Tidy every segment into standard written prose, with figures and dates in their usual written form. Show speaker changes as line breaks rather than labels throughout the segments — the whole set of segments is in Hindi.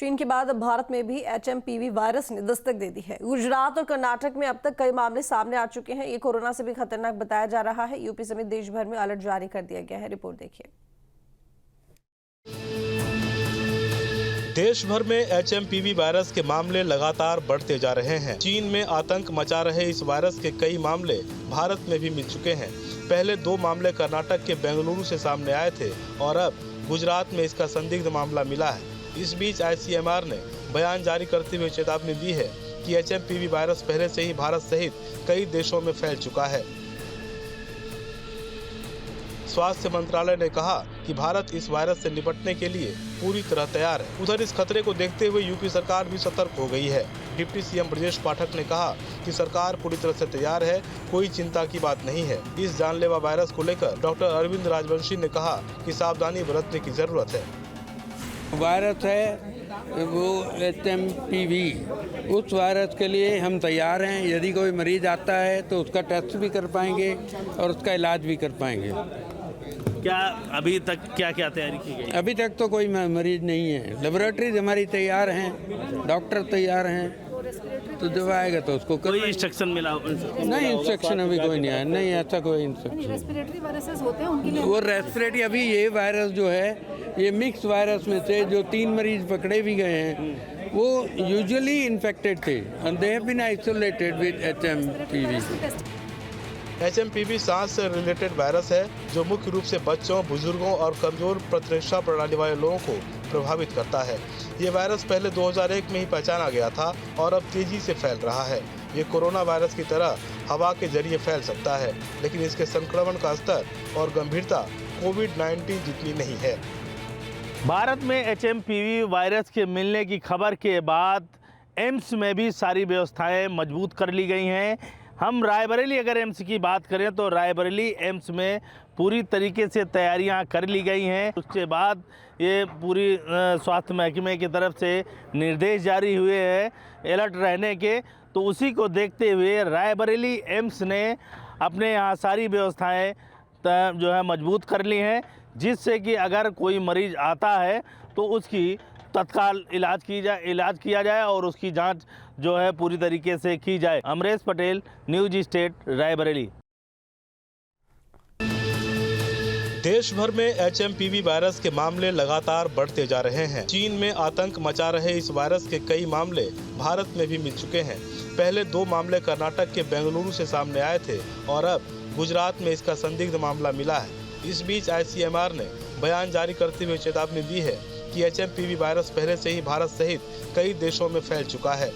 चीन के बाद अब भारत में भी HMPV वायरस ने दस्तक दे दी है। गुजरात और कर्नाटक में अब तक कई मामले सामने आ चुके हैं। ये कोरोना से भी खतरनाक बताया जा रहा है। यूपी समेत देश भर में अलर्ट जारी कर दिया गया है। रिपोर्ट देखिए।
देश भर में HMPV वायरस के मामले लगातार बढ़ते जा रहे हैं। चीन में आतंक मचा रहे इस वायरस के कई मामले भारत में भी मिल चुके हैं। पहले 2 मामले कर्नाटक के बेंगलुरु से सामने आए थे और अब गुजरात में इसका संदिग्ध मामला मिला है। इस बीच ICMR ने बयान जारी करते हुए चेतावनी दी है कि HMPV वायरस पहले से ही भारत सहित कई देशों में फैल चुका है। स्वास्थ्य मंत्रालय ने कहा कि भारत इस वायरस से निपटने के लिए पूरी तरह तैयार है। उधर इस खतरे को देखते हुए यूपी सरकार भी सतर्क हो गई है। डिप्टी CM ब्रजेश पाठक ने कहा कि सरकार पूरी तरह से तैयार है, कोई चिंता की बात नहीं है। इस जानलेवा वायरस को लेकर डॉक्टर अरविंद राजवंशी ने कहा कि सावधानी बरतने की जरूरत है।
वायरस है वो HMPV, उस वायरस के लिए हम तैयार हैं। यदि कोई मरीज आता है तो उसका टेस्ट भी कर पाएंगे और उसका इलाज भी कर पाएंगे।
क्या अभी तक क्या तैयारी की गई?
अभी तक तो कोई मरीज नहीं है। लेबोरेटरीज हमारी तैयार हैं, डॉक्टर तैयार हैं, तो जब आएगा तो उसको
कोई इंस्ट्रक्शन मिला?
नहीं, इंस्ट्रक्शन अभी कोई नहीं आया। नहीं, ऐसा कोई इंस्ट्रक्शन।
रेस्पिरेटरी वायरसेस होते हैं उनके लिए
वो रेस्पिरेटरी, अभी ये वायरस जो है, ये मिक्स वायरस में से जो 3 मरीज पकड़े भी गए हैं वो यूजुअली इन्फेक्टेड थे and they have been isolated with HMPV।
HMPV सांस से रिलेटेड वायरस है जो मुख्य रूप से बच्चों, बुजुर्गों और कमजोर प्रतिरक्षा प्रणाली वाले लोगों को प्रभावित करता है। ये वायरस पहले 2001 में ही पहचाना गया था और अब तेजी से फैल रहा है। ये कोरोना वायरस की तरह हवा के जरिए फैल सकता है, लेकिन इसके संक्रमण का स्तर और गंभीरता कोविड-19 जितनी नहीं है।
भारत में HMPV वायरस के मिलने की खबर के बाद एम्स में भी सारी व्यवस्थाएं मजबूत कर ली गई हैं। हम रायबरेली अगर एम्स की बात करें तो रायबरेली एम्स में पूरी तरीके से तैयारियां कर ली गई हैं। उसके बाद ये पूरी स्वास्थ्य महकमे की तरफ से निर्देश जारी हुए हैं अलर्ट रहने के, तो उसी को देखते हुए रायबरेली एम्स ने अपने यहाँ सारी व्यवस्थाएं जो है मजबूत कर ली हैं, जिससे कि अगर कोई मरीज आता है तो उसकी तत्काल इलाज किया जाए और उसकी जांच जो है पूरी तरीके से की जाए। Amresh Patel, news state, Raebareli.
देश भर में HMPV वायरस के मामले लगातार बढ़ते जा रहे हैं। चीन में आतंक मचा रहे इस वायरस के कई मामले भारत में भी मिल चुके हैं। पहले 2 मामले कर्नाटक के बेंगलुरु से सामने आए थे और अब गुजरात में इसका संदिग्ध मामला मिला है। इस बीच ICMR ने बयान जारी करते हुए चेतावनी दी है कि HMPV वायरस पहले से ही भारत सहित कई देशों में फैल चुका है।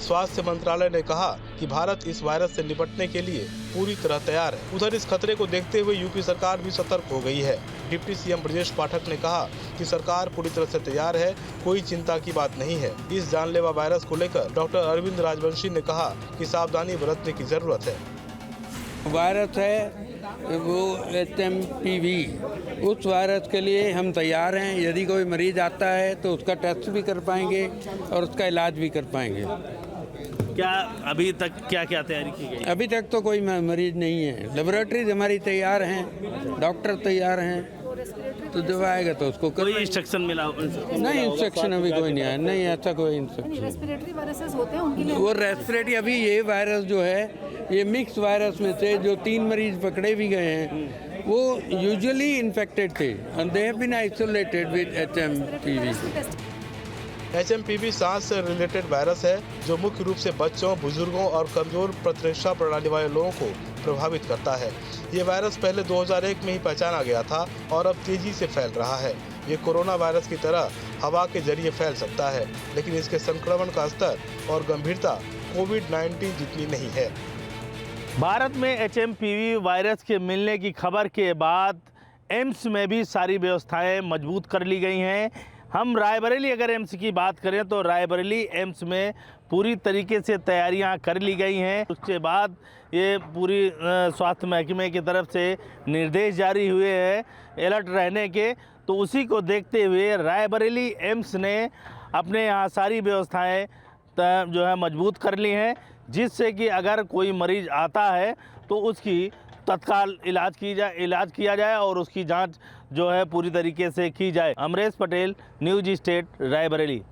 स्वास्थ्य मंत्रालय ने कहा कि भारत इस वायरस से निपटने के लिए पूरी तरह तैयार है। उधर इस खतरे को देखते हुए यूपी सरकार भी सतर्क हो गई है। डिप्टी CM ब्रजेश पाठक ने कहा कि सरकार पूरी तरह से तैयार है, कोई चिंता की बात नहीं है। इस जानलेवा वायरस को लेकर डॉक्टर अरविंद राजवंशी ने कहा कि सावधानी बरतने की जरूरत है।
वायरस है वो HMPV, उस वायरस के लिए हम तैयार हैं। यदि कोई मरीज आता है तो उसका टेस्ट भी कर पाएंगे और उसका इलाज भी कर पाएंगे।
क्या अभी तक क्या तैयारी की गई?
अभी तक तो कोई मरीज नहीं है। लेबोरेटरीज हमारी तैयार हैं, डॉक्टर तैयार हैं, तो जब आएगा तो उसको
कोई इंस्ट्रक्शन मिला?
नहीं, इंस्ट्रक्शन अभी कोई नहीं आया। नहीं, ऐसा कोई इंस्ट्रक्शन।
रेस्पिरेटरी वायरसेस होते हैं उनके लिए
वो रेस्पिरेटरी, अभी ये वायरस जो है, ये मिक्स वायरस में से जो 3 मरीज पकड़े भी गए हैं वो यूजुअली इन्फेक्टेड थे and they have been isolated with HMPV।
HMPV सांस से रिलेटेड वायरस है जो मुख्य रूप से बच्चों, बुजुर्गों और कमजोर प्रतिरक्षा प्रणाली वाले लोगों को प्रभावित करता है। ये वायरस पहले 2001 में ही पहचाना गया था और अब तेजी से फैल रहा है। ये कोरोना वायरस की तरह हवा के जरिए फैल सकता है, लेकिन इसके संक्रमण का स्तर और गंभीरता कोविड-19 जितनी नहीं है।
भारत में HMPV वायरस के मिलने की खबर के बाद एम्स में भी सारी व्यवस्थाएं मजबूत कर ली गई हैं। हम रायबरेली अगर एम्स की बात करें तो रायबरेली एम्स में पूरी तरीके से तैयारियां कर ली गई हैं। उसके बाद ये पूरी स्वास्थ्य महकमे की तरफ से निर्देश जारी हुए हैं अलर्ट रहने के, तो उसी को देखते हुए रायबरेली एम्स ने अपने यहाँ सारी व्यवस्थाएं जो है मजबूत कर ली हैं, जिससे कि अगर कोई मरीज आता है तो उसकी तत्काल इलाज किया जाए और उसकी जांच जो है पूरी तरीके से की जाए। Amresh Patel, news state, Raebareli.